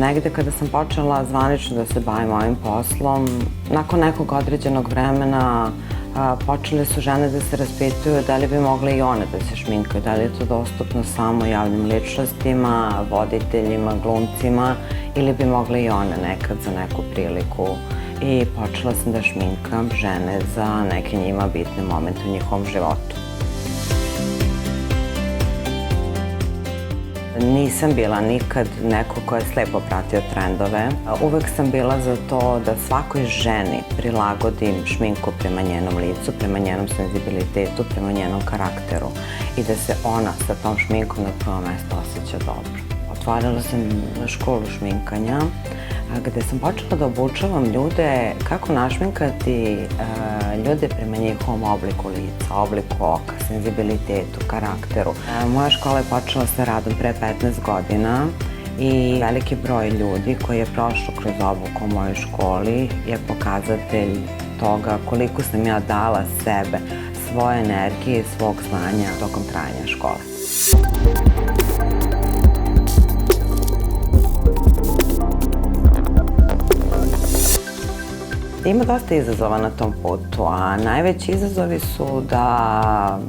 Negde kada sam počela zvanično da se bavim ovim poslom, nakon nekog određenog vremena počele su žene da se raspituju da li bi mogle i one da se šminkaju, da li je to dostupno samo javnim ličnostima, voditeljima, glumcima ili bi mogle i one nekad za neku priliku. I počela sam da šminkam žene za neke njima bitne momente u njihovom životu. Nisam bila nikad neko ko je slepo pratio trendove. Uvek sam bila za to da svakoj ženi prilagodim šminku prema njenom licu, prema njenom senzibilitetu, prema njenom karakteru i da se ona sa tom šminkom na prvo mesto osjeća dobro. Otvorila sam školu šminkanja gde sam počela da obučavam ljude kako našminkati ljude prema njihovom obliku lica, obliku oka, senzibilitetu, karakteru. Moja škola je počela sa radom pre 15 godina i veliki broj ljudi koji je prošao kroz obuku u mojoj školi je pokazatelj toga koliko sam ja dala sebe, svoje energije i svog znanja tokom trajanja škole. Ima dosta izazova na tom putu, a najveći izazovi su da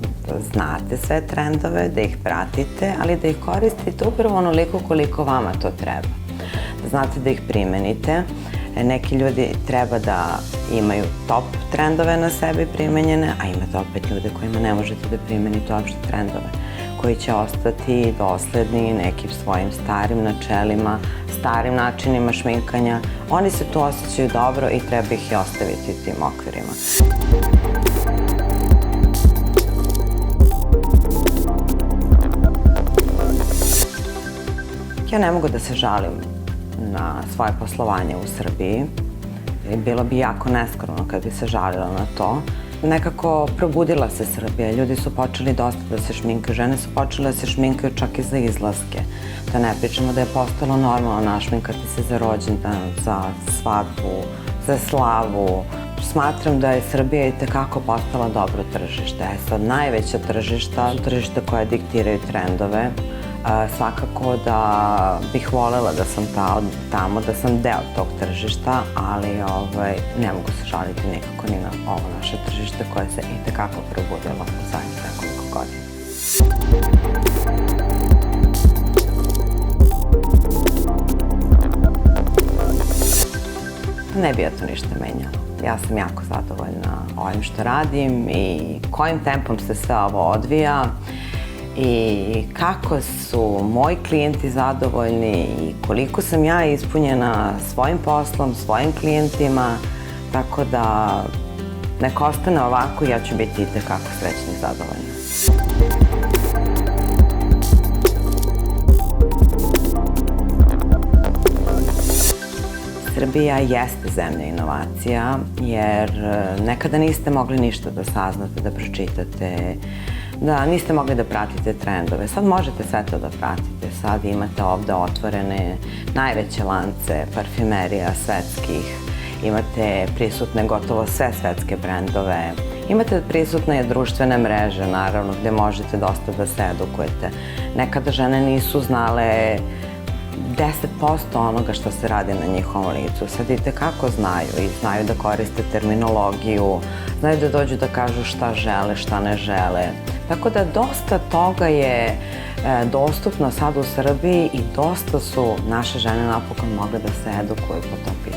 znate sve trendove, da ih pratite, ali da ih koristite upravo onoliko koliko vama to treba. Da znate da ih primenite. Neki ljudi treba da imaju top trendove na sebi primenjene, a imate opet ljude kojima ne možete da primenite uopšte trendove, koji će ostati dosledni nekim svojim starim načelima, starim načinima šminkanja. Oni se tu osjećaju dobro i treba ih i ostaviti u tim okvirima. Ja ne mogu da se žalim na svoje poslovanje u Srbiji. Bilo bi jako neskromno kad bi se žalila na to. Nekako probudila se Srbija, ljudi su počeli dosta da se šminkaju, žene su počele da se šminkaju čak i za izlaske. Da ne pričamo da je postalo normalno našminkati se za rođendan, za svadbu, za slavu. Smatram da je Srbija i tekako postala dobro tržište. Sad, najveća tržišta su tržišta koja diktiraju trendove. Svakako da bih volela da sam tamo, da sam deo tog tržišta, ali ne mogu se žaliti nikako ni na ovo naše tržište koje se i tekako probudilo u zadnjih nekoliko godina. Ne bi ja to ništa menjala. Ja sam jako zadovoljna ovim što radim i kojim tempom se sve ovo odvija. I kako su moji klijenti zadovoljni i koliko sam ja ispunjena svojim poslom, svojim klijentima, tako da nek ostane ovako i ja ću biti itekako srećna i zadovoljna. Srbija jeste zemlja inovacija, jer nekada niste mogli ništa da saznate, da pročitate, da niste mogli da pratite trendove. Sad možete sve to da pratite. Sad imate ovde otvorene najveće lance parfimerija svetskih, imate prisutne gotovo sve svetske brendove, imate prisutne društvene mreže, naravno, gde možete dosta da se edukujete. Nekada žene nisu znale 10% onoga što se radi na njihovom licu. Sad i tekako znaju i znaju da koriste terminologiju, znaju da dođu da kažu šta žele, šta ne žele. Tako da dosta toga je dostupno sad u Srbiji i dosta su naše žene napokon mogle da se edukuju po tom pitanju.